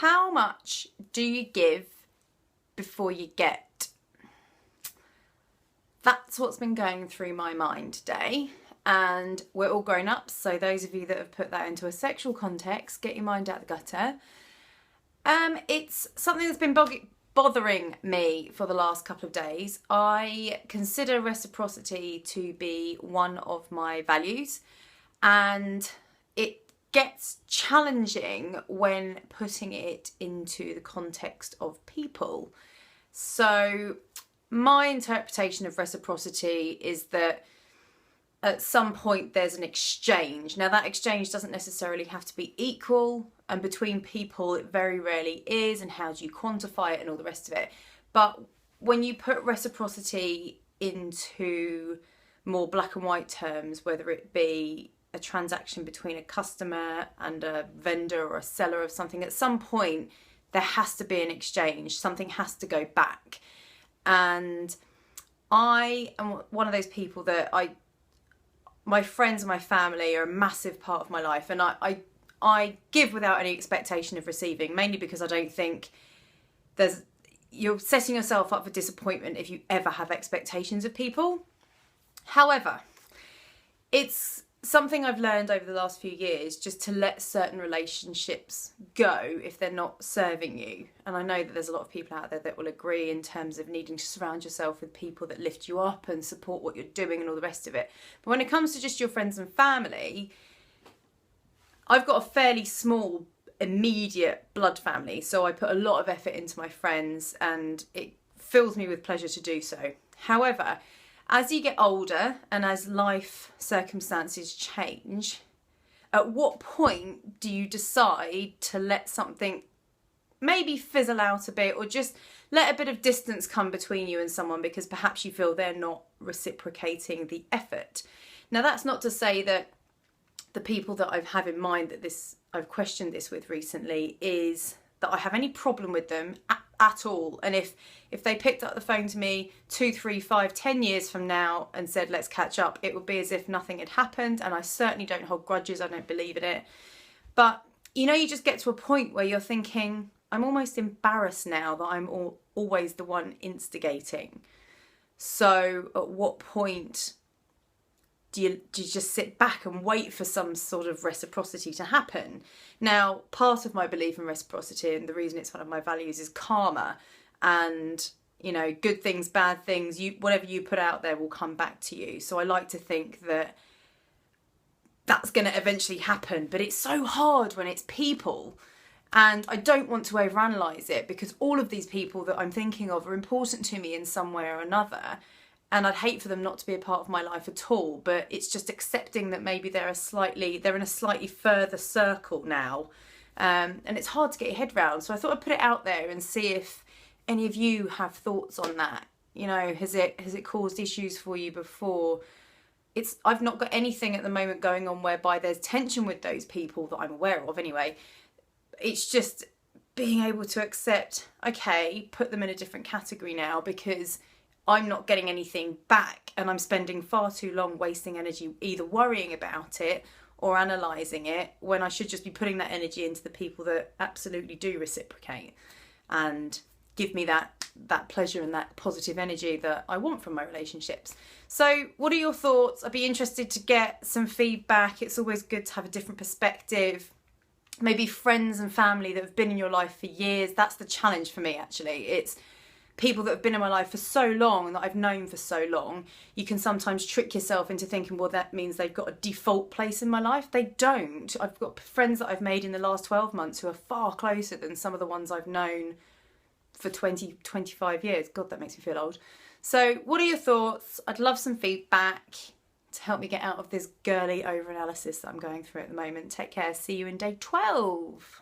How much do you give before you get? That's what's been going through my mind today. And we're all grown up, so those of you that have put that into a sexual context, get your mind out the gutter. It's something that's been bothering me for the last couple of days. I consider reciprocity to be one of my values, and it gets challenging when putting it into the context of people. So my interpretation of reciprocity is that at some point there's an exchange. Now that exchange doesn't necessarily have to be equal, and between people it very rarely is, and how do you quantify it and all the rest of it. But when you put reciprocity into more black and white terms, whether it be a transaction between a customer and a vendor or a seller of something, at some point there has to be an exchange. Something has to go back. And I am one of those people that my friends and my family are a massive part of my life, and I give without any expectation of receiving, mainly because I don't think you're setting yourself up for disappointment if you ever have expectations of people. However, it's something I've learned over the last few years, just to let certain relationships go if they're not serving you. And I know that there's a lot of people out there that will agree in terms of needing to surround yourself with people that lift you up and support what you're doing and all the rest of it. But when it comes to just your friends and family, I've got a fairly small, immediate blood family, so I put a lot of effort into my friends and it fills me with pleasure to do so. However, as you get older and as life circumstances change, at what point do you decide to let something maybe fizzle out a bit, or just let a bit of distance come between you and someone because perhaps you feel they're not reciprocating the effort? Now, that's not to say that the people that I've had in mind that I've questioned this with recently is that I have any problem with them at all. And if they picked up the phone to me 2, 3, 5, 10 years from now and said, let's catch up, it would be as if nothing had happened. And I certainly don't hold grudges. I don't believe in it. But, you just get to a point where you're thinking, I'm almost embarrassed now that I'm always the one instigating. So at what point do you just sit back and wait for some sort of reciprocity to happen? Now, part of my belief in reciprocity, and the reason it's one of my values, is karma. And, good things, bad things, whatever you put out there will come back to you. So I like to think that that's going to eventually happen. But it's so hard when it's people. And I don't want to overanalyze it, because all of these people that I'm thinking of are important to me in some way or another. And I'd hate for them not to be a part of my life at all. But it's just accepting that maybe they're in a slightly further circle now. And it's hard to get your head around. So I thought I'd put it out there and see if any of you have thoughts on that. Has it caused issues for you before? I've not got anything at the moment going on whereby there's tension with those people that I'm aware of anyway. It's just being able to accept, okay, put them in a different category now, because I'm not getting anything back, and I'm spending far too long wasting energy either worrying about it or analysing it, when I should just be putting that energy into the people that absolutely do reciprocate and give me that pleasure and that positive energy that I want from my relationships. So what are your thoughts? I'd be interested to get some feedback. It's always good to have a different perspective. Maybe friends and family that have been in your life for years. That's the challenge for me, actually. It's people that have been in my life for so long and that I've known for so long. You can sometimes trick yourself into thinking, well, that means they've got a default place in my life. They don't. I've got friends that I've made in the last 12 months who are far closer than some of the ones I've known for 20, 25 years. God, that makes me feel old. So what are your thoughts? I'd love some feedback to help me get out of this girly overanalysis that I'm going through at the moment. Take care. See you in day 12.